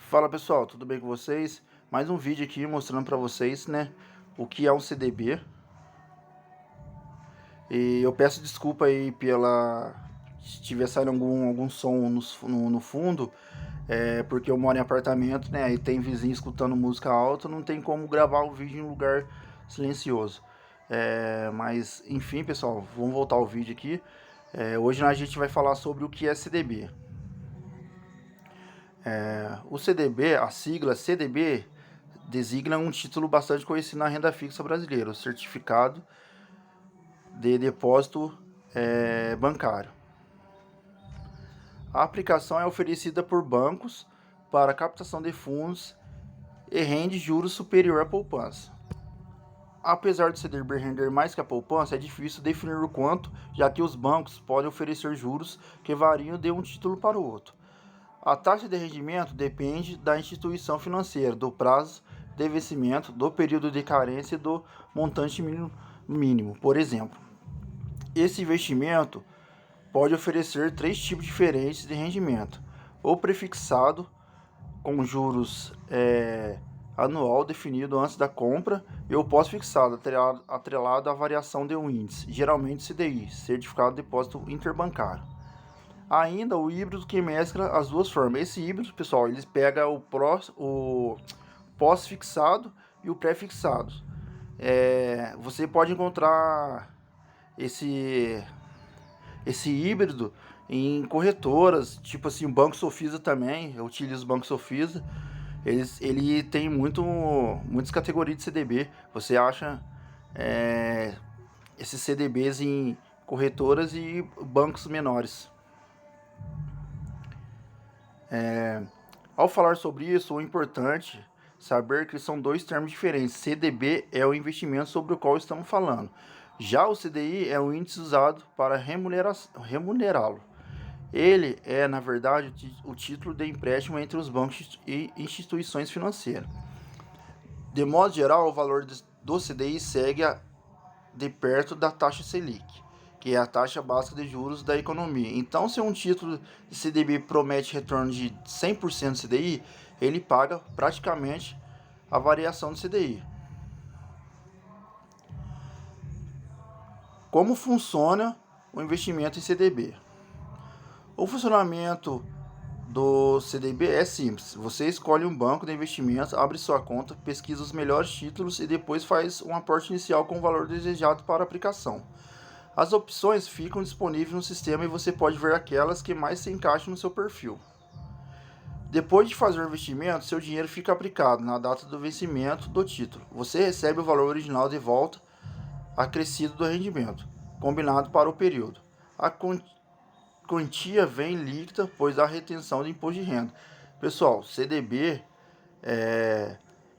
Fala pessoal, tudo bem com vocês? Mais um vídeo aqui mostrando para vocês, né, o que é um CDB. E eu peço desculpa aí pela se tiver saindo algum som no fundo, porque eu moro em apartamento, né, e tem vizinho escutando música alta, não tem como gravar o vídeo em um lugar silencioso. Mas enfim, pessoal, vamos voltar ao vídeo aqui. Hoje a gente vai falar sobre o que é CDB. O CDB, a sigla CDB, designa um título bastante conhecido na renda fixa brasileira, o Certificado de Depósito Bancário. A aplicação é oferecida por bancos para captação de fundos e rende juros superior à poupança. Apesar de CDB render mais que a poupança, é difícil definir o quanto, já que os bancos podem oferecer juros que variam de um título para o outro. A taxa de rendimento depende da instituição financeira, do prazo de vencimento, do período de carência e do montante mínimo. Por exemplo, esse investimento pode oferecer três tipos diferentes de rendimento: o prefixado, com juros anual definido antes da compra, e o pós-fixado, atrelado à variação de um índice, geralmente CDI, Certificado de Depósito Interbancário. Ainda o híbrido, que mescla as duas formas. Esse híbrido, pessoal, eles pegam o pós-fixado e o pré-fixado. Você pode encontrar esse, esse híbrido em corretoras, tipo assim, o Banco Sofisa também. Eu utilizo o Banco Sofisa. Ele tem muitas categorias de CDB. Você acha esses CDBs em corretoras e bancos menores. Ao falar sobre isso, o importante é saber que são dois termos diferentes. CDB é o investimento sobre o qual estamos falando. Já o CDI é o índice usado para remunerá-lo. Ele é, na verdade, o título de empréstimo entre os bancos e instituições financeiras. De modo geral, o valor do CDI segue de perto da taxa Selic, que é a taxa básica de juros da economia. Então, se um título de CDB promete retorno de 100% CDI, ele paga praticamente a variação do CDI. Como funciona o investimento em CDB? O funcionamento do CDB é simples. Você escolhe um banco de investimentos, abre sua conta, pesquisa os melhores títulos e depois faz um aporte inicial com o valor desejado para a aplicação. As opções ficam disponíveis no sistema e você pode ver aquelas que mais se encaixam no seu perfil. Depois de fazer o investimento, seu dinheiro fica aplicado na data do vencimento do título. Você recebe o valor original de volta, acrescido do rendimento, combinado para o período. A quantia vem líquida, pois há retenção de imposto de renda. Pessoal, CDB,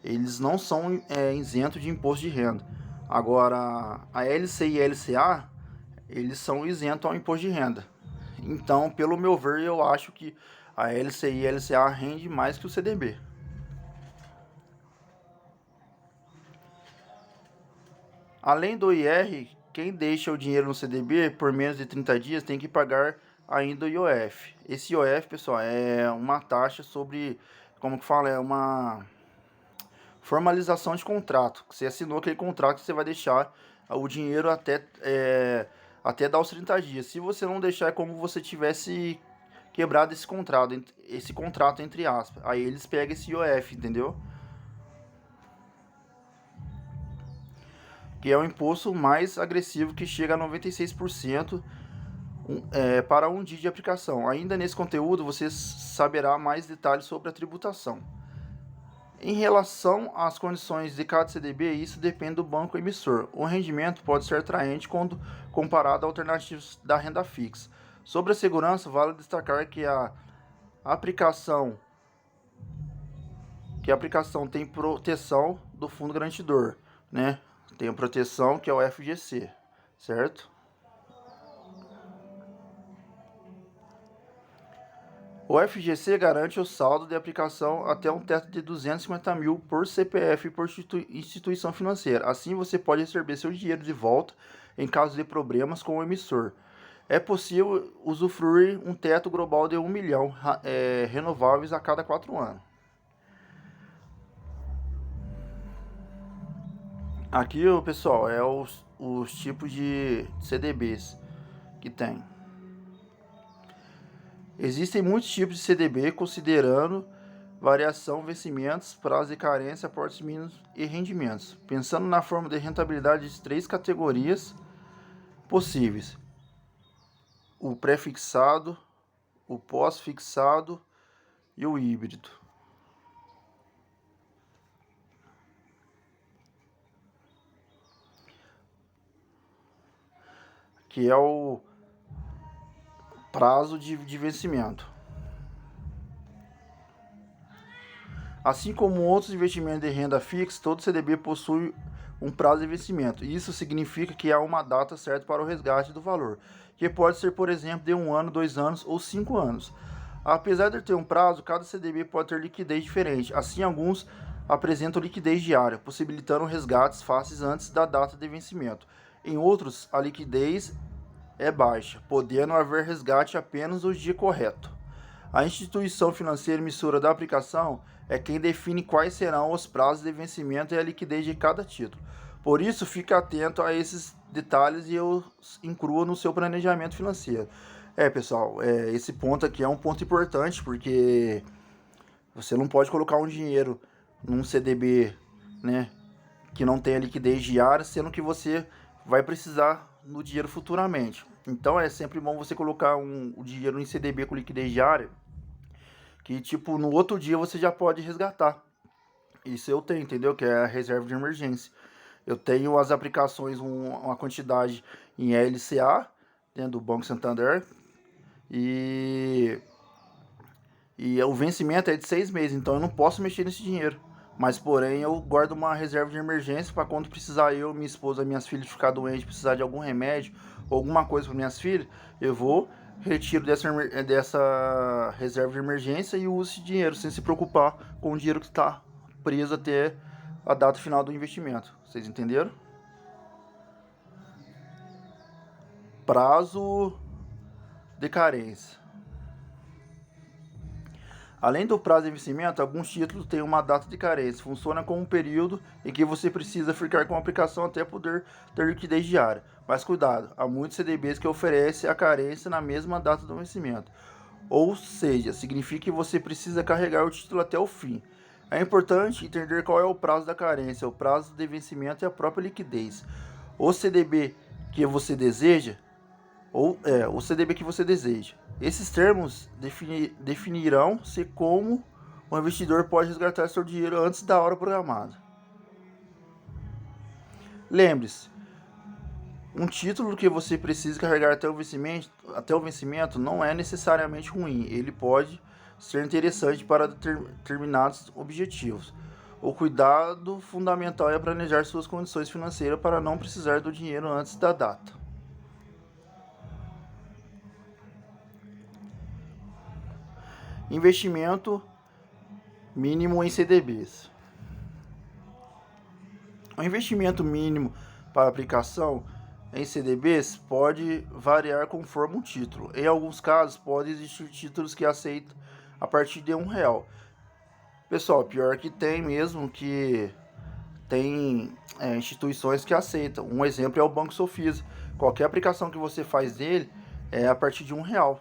eles não são isentos de imposto de renda. Agora, a LC e LCA, eles são isentos ao imposto de renda. Então, pelo meu ver, eu acho que a LCI e a LCA rende mais que o CDB. Além do IR, quem deixa o dinheiro no CDB por menos de 30 dias tem que pagar ainda o IOF. Esse IOF, pessoal, é uma taxa sobre, como que fala, é uma formalização de contrato. Você assinou aquele contrato, você vai deixar o dinheiro até dar os 30 dias. Se você não deixar, é como você tivesse quebrado esse contrato entre aspas. Aí eles pegam esse IOF, entendeu? Que é o imposto mais agressivo, que chega a 96% para um dia de aplicação. Ainda nesse conteúdo você saberá mais detalhes sobre a tributação. Em relação às condições de cada CDB, isso depende do banco emissor. O rendimento pode ser atraente quando comparado a alternativas da renda fixa. Sobre a segurança, vale destacar que a aplicação tem proteção do fundo garantidor, né? Tem a proteção, que é o FGC, certo? O FGC garante o saldo de aplicação até um teto de 250 mil por CPF e por instituição financeira. Assim, você pode receber seu dinheiro de volta em caso de problemas com o emissor. É possível usufruir um teto global de 1 milhão renováveis a cada 4 anos. Aqui, pessoal, é os tipos de CDBs que tem. Existem muitos tipos de CDB, considerando variação, vencimentos, prazo de carência, aportes mínimos e rendimentos, pensando na forma de rentabilidade de 3 categorias possíveis: o pré-fixado, o pós-fixado e o híbrido. Que é o prazo de vencimento. Assim como outros investimentos de renda fixa, todo CDB possui um prazo de vencimento. Isso significa que há uma data certa para o resgate do valor, que pode ser, por exemplo, de 1 ano, 2 anos ou 5 anos. Apesar de ter um prazo, cada CDB pode ter liquidez diferente. Assim, alguns apresentam liquidez diária, possibilitando resgates fáceis antes da data de vencimento. Em outros, a liquidez é baixa, podendo haver resgate apenas no dia correto. A instituição financeira emissora da aplicação é quem define quais serão os prazos de vencimento e a liquidez de cada título. Por isso, fique atento a esses detalhes e os inclua no seu planejamento financeiro. Pessoal, esse ponto aqui é um ponto importante, porque você não pode colocar um dinheiro num CDB, né, que não tenha liquidez diária, sendo que você vai precisar no dinheiro futuramente. Então é sempre bom você colocar o dinheiro em CDB com liquidez diária, que tipo, no outro dia você já pode resgatar. Isso eu tenho, entendeu? Que é a reserva de emergência. Eu tenho as aplicações, uma quantidade em LCA, dentro do Banco Santander, e o vencimento é de 6 meses, então eu não posso mexer nesse dinheiro. Mas, porém, eu guardo uma reserva de emergência para quando precisar eu, minha esposa, minhas filhas ficar doentes, precisar de algum remédio ou alguma coisa para minhas filhas, eu vou, retiro dessa reserva de emergência e uso esse dinheiro, sem se preocupar com o dinheiro que está preso até a data final do investimento. Vocês entenderam? Prazo de carência. Além do prazo de vencimento, alguns títulos têm uma data de carência. Funciona como um período em que você precisa ficar com a aplicação até poder ter liquidez diária. Mas cuidado, há muitos CDBs que oferecem a carência na mesma data do vencimento. Ou seja, significa que você precisa carregar o título até o fim. É importante entender qual é o prazo da carência, o prazo de vencimento e a própria liquidez. O CDB que você deseja, o CDB que você deseja. Esses termos definirão-se como o investidor pode resgatar seu dinheiro antes da hora programada. Lembre-se, um título que você precisa carregar até o vencimento não é necessariamente ruim. Ele pode ser interessante para determinados objetivos. O cuidado fundamental é planejar suas condições financeiras para não precisar do dinheiro antes da data. Investimento mínimo em CDBs. O investimento mínimo para aplicação em CDBs pode variar conforme o título. Em alguns casos, pode existir títulos que aceitam a partir de R$1. Pessoal, pior que tem mesmo, que tem instituições que aceitam. Um exemplo é o Banco Sofisa. Qualquer aplicação que você faz dele é a partir de R$1.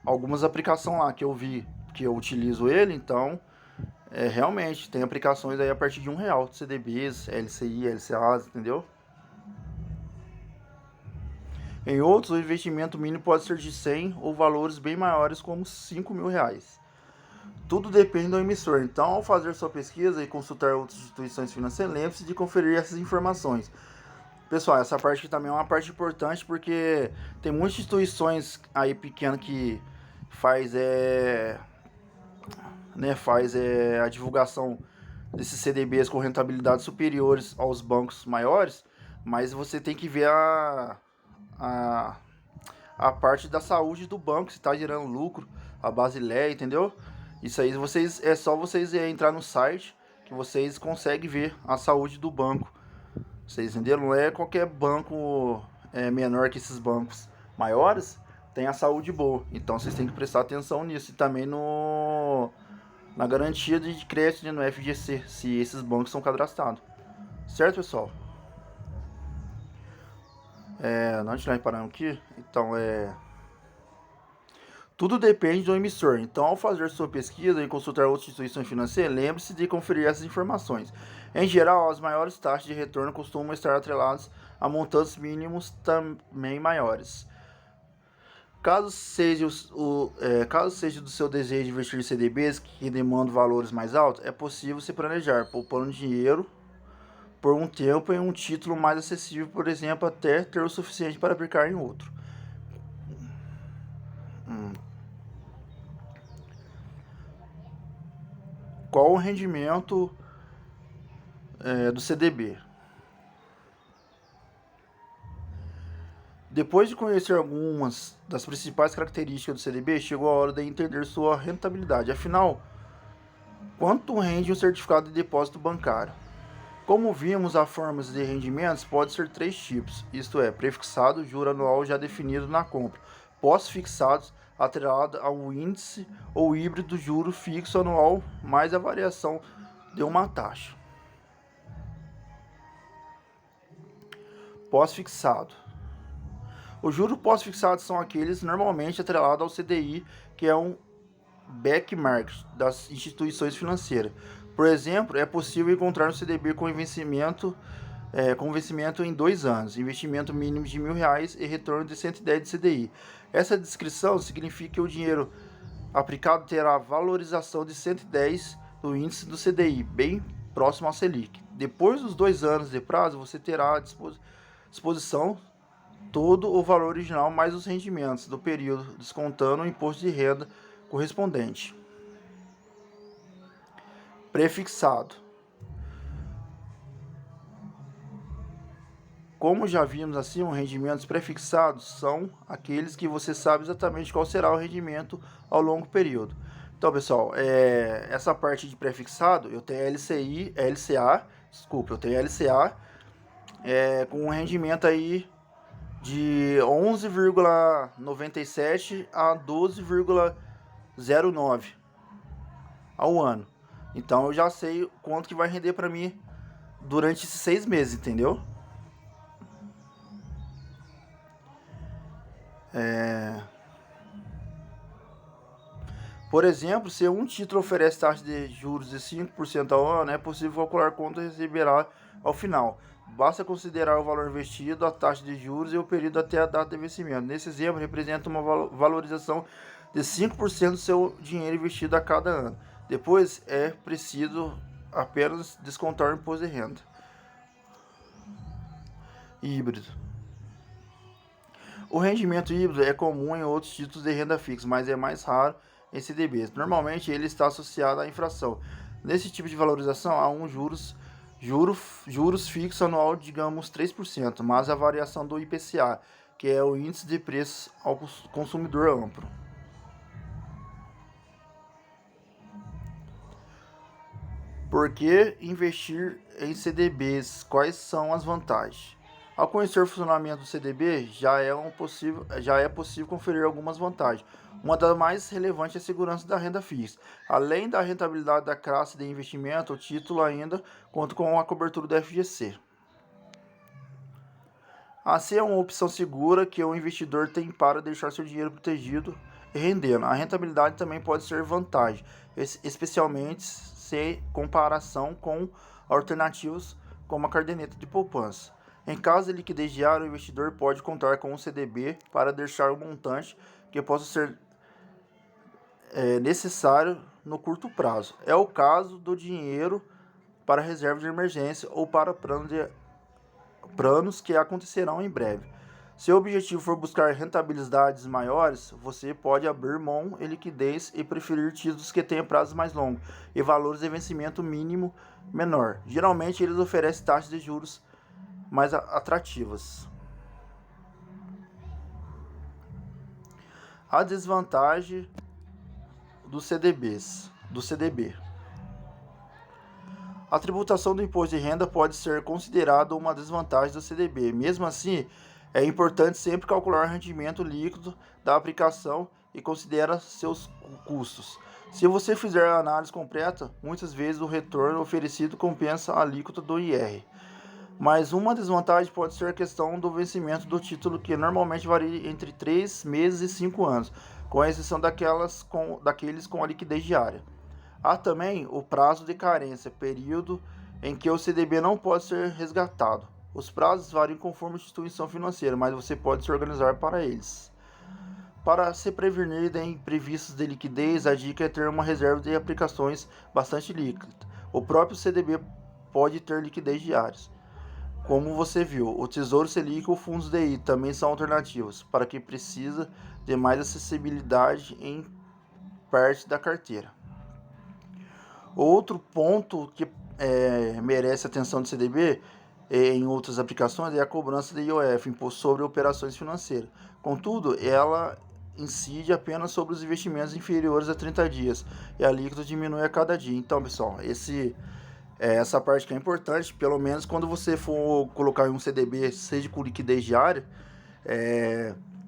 Algumas aplicações lá que eu vi, que eu utilizo ele, então realmente tem aplicações aí a partir de R$1, CDBs, LCI, LCAs, entendeu? Em outros, o investimento mínimo pode ser de 100 ou valores bem maiores, como R$5.000. Tudo depende do emissor. Então, ao fazer sua pesquisa e consultar outras instituições financeiras, lembre-se de conferir essas informações. Pessoal, essa parte aqui também é uma parte importante, porque tem muitas instituições aí pequenas que faz a divulgação desses CDBs com rentabilidades superiores aos bancos maiores, mas você tem que ver a parte da saúde do banco, se está gerando lucro, a Basileia, entendeu? Isso aí é só vocês entrar no site que vocês conseguem ver a saúde do banco. Vocês entenderam? Não é qualquer banco menor que esses bancos maiores tem a saúde boa. Então vocês têm que prestar atenção nisso. E também na garantia de crédito, né, no FGC, se esses bancos são cadastrados. Certo, pessoal? Nós reparamos aqui, então tudo depende do emissor. Então, ao fazer sua pesquisa e consultar outras instituições financeiras, lembre-se de conferir essas informações. Em geral, as maiores taxas de retorno costumam estar atreladas a montantes mínimos também maiores. Caso seja do seu desejo de investir em CDBs que demandam valores mais altos, é possível se planejar poupando dinheiro por um tempo em um título mais acessível, por exemplo, até ter o suficiente para aplicar em outro. Qual o rendimento do CDB? Depois de conhecer algumas das principais características do CDB, chegou a hora de entender sua rentabilidade. Afinal, quanto rende um certificado de depósito bancário? Como vimos, as formas de rendimentos podem ser três tipos, isto é, prefixado, juro anual já definido na compra, pós-fixados, atrelado ao índice ou híbrido, juro fixo anual, mais a variação de uma taxa. Pós-fixado. Os juros pós-fixados são aqueles normalmente atrelados ao CDI, que é um benchmark das instituições financeiras. Por exemplo, é possível encontrar um CDB com vencimento em 2 anos, investimento mínimo de R$1.000 e retorno de 110 de CDI. Essa descrição significa que o dinheiro aplicado terá valorização de 110 do índice do CDI, bem próximo ao Selic. Depois dos 2 anos de prazo, você terá à disposição todo o valor original mais os rendimentos do período, descontando o imposto de renda correspondente. Prefixado. Como já vimos acima, rendimentos prefixados são aqueles que você sabe exatamente qual será o rendimento ao longo período. Então, pessoal, essa parte de prefixado, eu tenho LCA, com um rendimento aí de 11,97 a 12,09 ao ano. Então eu já sei quanto que vai render para mim durante esses 6 meses, entendeu? Por exemplo, se um título oferece taxa de juros de 5% ao ano, é possível calcular quanto receberá ao final. Basta considerar o valor investido, a taxa de juros e o período até a data de vencimento. Nesse exemplo, representa uma valorização de 5% do seu dinheiro investido a cada ano. Depois, é preciso apenas descontar o imposto de renda. Híbrido. O rendimento híbrido é comum em outros títulos de renda fixa, mas é mais raro em CDBs. Normalmente ele está associado à inflação. Nesse tipo de valorização há juros fixo anual, digamos 3%, mas a variação do IPCA, que é o índice de preços ao consumidor amplo. Por que investir em CDBs? Quais são as vantagens? Ao conhecer o funcionamento do CDB, já é possível conferir algumas vantagens. Uma das mais relevantes é a segurança da renda fixa. Além da rentabilidade da classe de investimento, o título ainda conta com a cobertura do FGC. Assim é uma opção segura que o investidor tem para deixar seu dinheiro protegido e rendendo. A rentabilidade também pode ser vantagem, especialmente se comparação com alternativas como a caderneta de poupança. Em caso de liquidez diária, o investidor pode contar com um CDB para deixar um montante que possa ser necessário no curto prazo. É o caso do dinheiro para reserva de emergência ou para planos que acontecerão em breve. Se o objetivo for buscar rentabilidades maiores, você pode abrir mão de liquidez e preferir títulos que tenham prazos mais longos e valores de vencimento mínimo menor. Geralmente, eles oferecem taxas de juros mais atrativas. A desvantagem do CDB. A tributação do imposto de renda pode ser considerada uma desvantagem do CDB. Mesmo assim, é importante sempre calcular o rendimento líquido da aplicação e considerar seus custos. Se você fizer a análise completa, muitas vezes o retorno oferecido compensa a alíquota do IR. Mas uma desvantagem pode ser a questão do vencimento do título, que normalmente varia entre 3 meses e 5 anos, com exceção daqueles com a liquidez diária. Há também o prazo de carência, período em que o CDB não pode ser resgatado. Os prazos variam conforme a instituição financeira, mas você pode se organizar para eles. Para se prevenir de imprevistos de liquidez, a dica é ter uma reserva de aplicações bastante líquida. O próprio CDB pode ter liquidez diárias. Como você viu, o Tesouro Selic e o Fundos DI também são alternativas para quem precisa de mais acessibilidade em parte da carteira. Outro ponto que merece atenção do CDB em outras aplicações é a cobrança de IOF, Imposto sobre Operações Financeiras. Contudo, ela incide apenas sobre os investimentos inferiores a 30 dias e a alíquota diminui a cada dia. Então, pessoal, essa parte que é importante, pelo menos quando você for colocar em um CDB, seja com liquidez diária,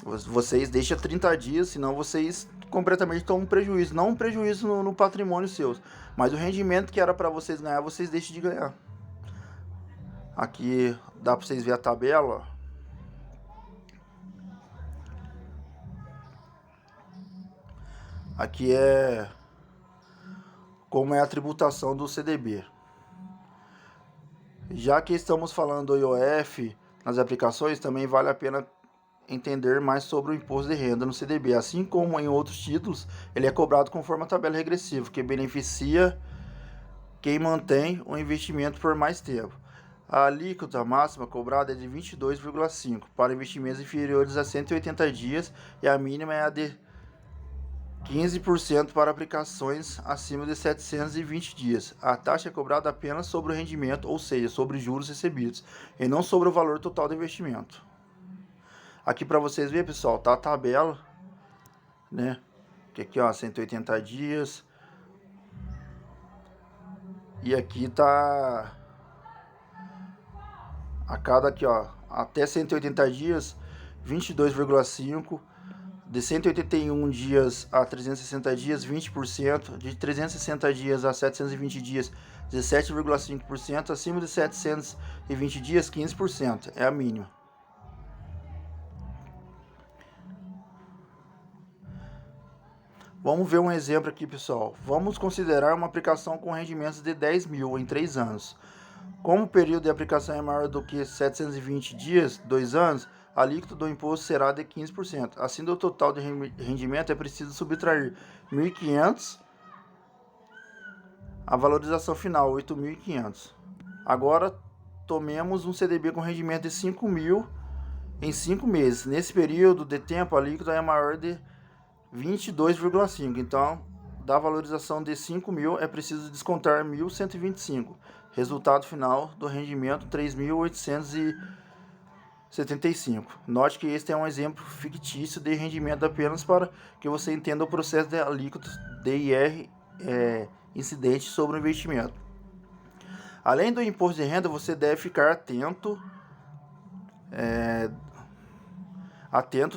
vocês deixam 30 dias, senão vocês completamente tomam um prejuízo. Não um prejuízo no patrimônio seus, mas o rendimento que era para vocês ganhar, vocês deixam de ganhar. Aqui dá para vocês verem a tabela, ó. Aqui é como é a tributação do CDB. Já que estamos falando do IOF nas aplicações, também vale a pena entender mais sobre o imposto de renda no CDB. Assim como em outros títulos, ele é cobrado conforme a tabela regressiva, que beneficia quem mantém o investimento por mais tempo. A alíquota máxima cobrada é de 22,5% para investimentos inferiores a 180 dias e a mínima é a de 15% para aplicações acima de 720 dias. A taxa é cobrada apenas sobre o rendimento, ou seja, sobre juros recebidos, e não sobre o valor total do investimento. Aqui para vocês verem, pessoal, tá a tabela, né? Que aqui, ó, 180 dias. E aqui tá a cada aqui, ó, até 180 dias, 22,5%. De 181 dias a 360 dias, 20%. De 360 dias a 720 dias, 17,5%. Acima de 720 dias, 15%. É a mínima. Vamos ver um exemplo aqui, pessoal. Vamos considerar uma aplicação com rendimentos de 10 mil em 3 anos. Como o período de aplicação é maior do que 720 dias, 2 anos, a alíquota do imposto será de 15%. Assim, do total de rendimento é preciso subtrair 1.500, a valorização final, 8.500. Agora, tomemos um CDB com rendimento de 5 mil em 5 meses. Nesse período de tempo, a alíquota é maior de 22,5%. Então, da valorização de 5 mil, é preciso descontar 1.125. Resultado final do rendimento, 3.875. Note que este é um exemplo fictício de rendimento apenas para que você entenda o processo de alíquota DIR incidente sobre o investimento. Além do imposto de renda, você deve ficar atento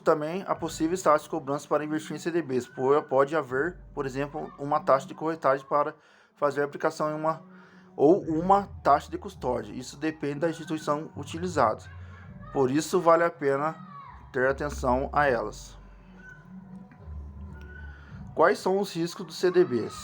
também a possíveis taxas de cobrança para investir em CDBs. Pode haver, por exemplo, uma taxa de corretagem para fazer a aplicação em uma taxa de custódia. Isso depende da instituição utilizada. Por isso, vale a pena ter atenção a elas. Quais são os riscos dos CDBs?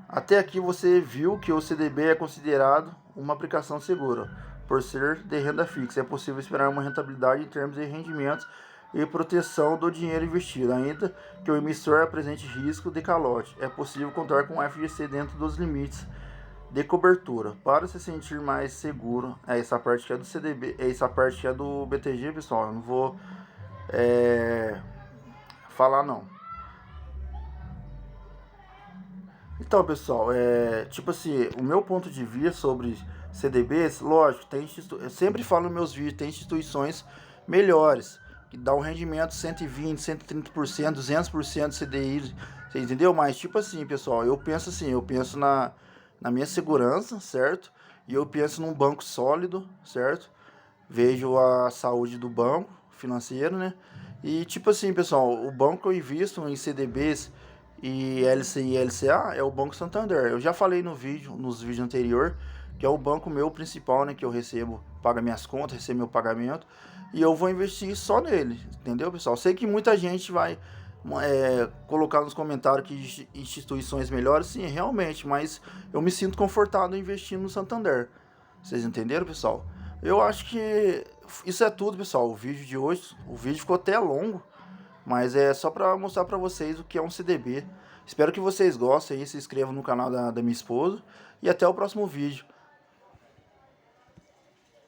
Até aqui você viu que o CDB é considerado uma aplicação segura. Por ser de renda fixa, é possível esperar uma rentabilidade em termos de rendimentos e proteção do dinheiro investido, ainda que o emissor apresente risco de calote. É possível contar com o FGC dentro dos limites de cobertura. Para se sentir mais seguro, essa parte que é do CDB, essa parte que é do BTG, pessoal, eu não vou falar não. Então, pessoal, tipo assim, o meu ponto de vista sobre CDBs, lógico, eu sempre falo nos meus vídeos, tem instituições melhores, que dá um rendimento 120%, 130%, 200% CDI, você entendeu? Mas, tipo assim, pessoal, eu penso na minha segurança, certo? E eu penso num banco sólido, certo? Vejo a saúde do banco financeiro, né? E, tipo assim, pessoal, o banco que eu invisto em CDBs e LCI e LCA é o Banco Santander. Eu já falei nos vídeos anteriores que é o banco meu principal, né, que eu recebo, paga minhas contas, recebo meu pagamento, e eu vou investir só nele, entendeu, pessoal? Sei que muita gente vai colocar nos comentários que instituições melhores, sim, realmente, mas eu me sinto confortável investindo no Santander. Vocês entenderam, pessoal? Eu acho que isso é tudo, pessoal. O vídeo de hoje, o vídeo ficou até longo, mas é só para mostrar para vocês o que é um CDB. Espero que vocês gostem aí, se inscrevam no canal da minha esposa e até o próximo vídeo.